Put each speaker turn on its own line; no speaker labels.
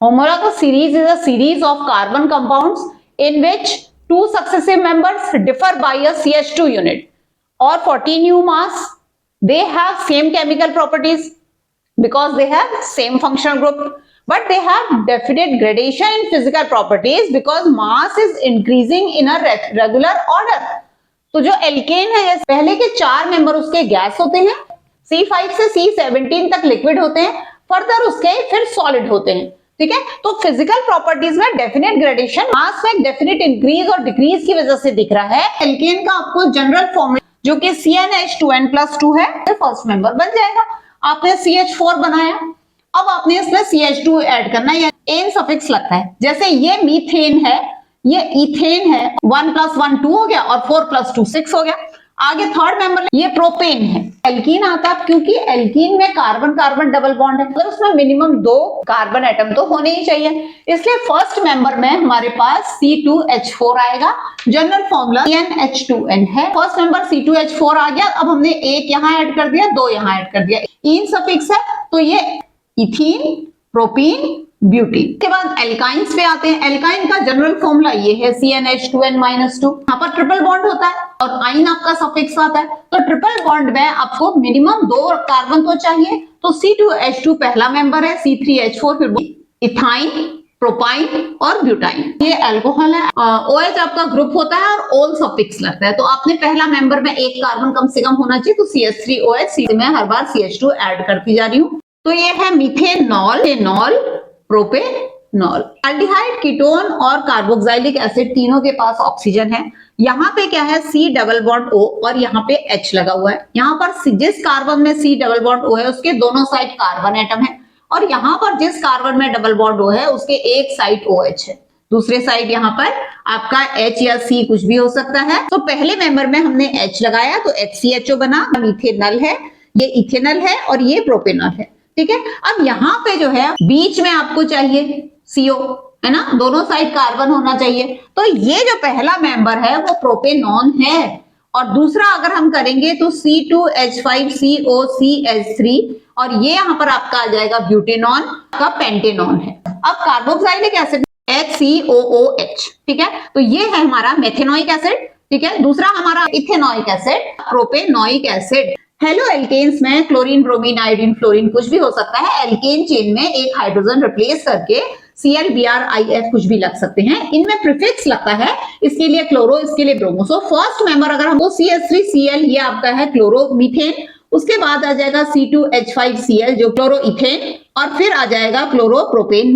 Homologous series is a series of carbon compounds in which two successive members differ by a CH2 unit or 14 U mass. They have same chemical properties because they have same functional group, but they have definite gradation in physical properties because mass is increasing in a regular order. तो जो alkene है, पहले के 4 member उसके gas होते हैं, C5 से C17 तक लिक्विड होते हैं, फर्दर उसके फिर सॉलिड होते हैं। ठीक है, तो फिजिकल प्रॉपर्टीज में डेफिनेट ग्रेडेशन, मास में डेफिनेट इंक्रीज और डिक्रीज की वजह से दिख रहा है। एल्केन का आपको जनरल फॉर्मूला जो कि CnH2n+2 है, फर्स्ट मेंबर बन जाएगा। आपने CH4 बनाया, अब आपने इसमें CH2 ऐड करना है, एन सफिक्स लगता है। जैसे ये मीथेन है, ये इथेन है, 1 + 1 2 हो गया और 4 + 2 6 हो गया। आगे थर्ड मेंबर ये प्रोपेन है। एल्कीन आता है क्योंकि एल्कीन में कार्बन कार्बन डबल बॉन्ड है, मतलब उसमें मिनिमम 2 कार्बन एटम तो होने ही चाहिए, इसलिए फर्स्ट मेंबर में हमारे पास C2H4 आएगा। जनरल फॉर्मूला CnH2n है। फर्स्ट मेंबर C2H4 आ गया, अब हमने एक यहां ऐड कर दिया, 2 यहां ऐड कर दिया, इन सफिक्स है तो ये इथीन, प्रोपीन, ब्यूटीन। के बाद एल्काइंस पे आते हैं। एल्काइन का जनरल फॉर्मूला ये है CnH2n-2। यहाँ पर ट्रिपल बॉन्ड होता है और आइन आपका सफिक्स आता है, तो ट्रिपल बॉन्ड में आपको मिनिमम 2 कार्बन तो चाहिए, तो C2H2 पहला मेंबर है, C3H4, फिर इथाइन, प्रोपाइन और ब्यूटाइन। ये अल्कोहल है। OH आपका ग्रुप होता है और ओल सफिक्स लगता है, तो आपने पहला मेंबर में एक कार्बन कम से कम होना चाहिए, तो CH3OH, मैं हर बार CH2 ऐड करती जा रही हूँ। तो ये है methanol, phenol, propanol. Aldehyde, ketone और कार्बोक्सिलिक एसिड तीनों के पास ऑक्सीजन है। यहाँ पे क्या है, C डबल बॉन्ड O और यहाँ पे H लगा हुआ है। यहाँ पर जिस कार्बन में C डबल बॉन्ड O है उसके दोनों साइड कार्बन एटम है, और यहाँ पर जिस कार्बन में डबल बॉन्ड O है उसके एक साइड OH है, दूसरे साइड यहाँ पर आपका H या C कुछ भी हो सकता है। तो पहले मेंबर में हमने H लगाया तो HCHO बना, मीथेनॉल है, ये इथेनॉल है और ये प्रोपेनॉल है। ठीक है, अब यहाँ पे जो है बीच में आपको चाहिए CO, है ना, दोनों साइड कार्बन होना चाहिए, तो ये जो पहला मेंबर है वो प्रोपेनॉन है, और दूसरा अगर हम करेंगे तो C2H5COCH3 और ये यहाँ पर आपका आ जाएगा ब्यूटेनॉन, का पेंटेनॉन है। अब कार्बोक्सिलिक एसिड HCOOH, ठीक है, तो ये है हमारा मेथेनोइक एसिड। ठीक है, दूसरा हमारा ethanoic acid, propanoic acid. Haloalkanes में क्लोरीन, ब्रोमीन, आयोडीन, फ्लोरीन कुछ भी हो सकता है। एल्केन चेन में एक हाइड्रोजन रिप्लेस करके Cl, Br, IF कुछ भी लग सकते हैं। इनमें प्रीफिक्स लगता है, इसके लिए क्लोरो, इसके लिए ब्रोमो। सो फर्स्ट मेंबर अगर हमको CH3Cl, ये आपका है क्लोरो मीथेन, उसके बाद आ जाएगा C2H5Cl जो क्लोरो इथेन, और फिर आ जाएगा क्लोरो प्रोपेन।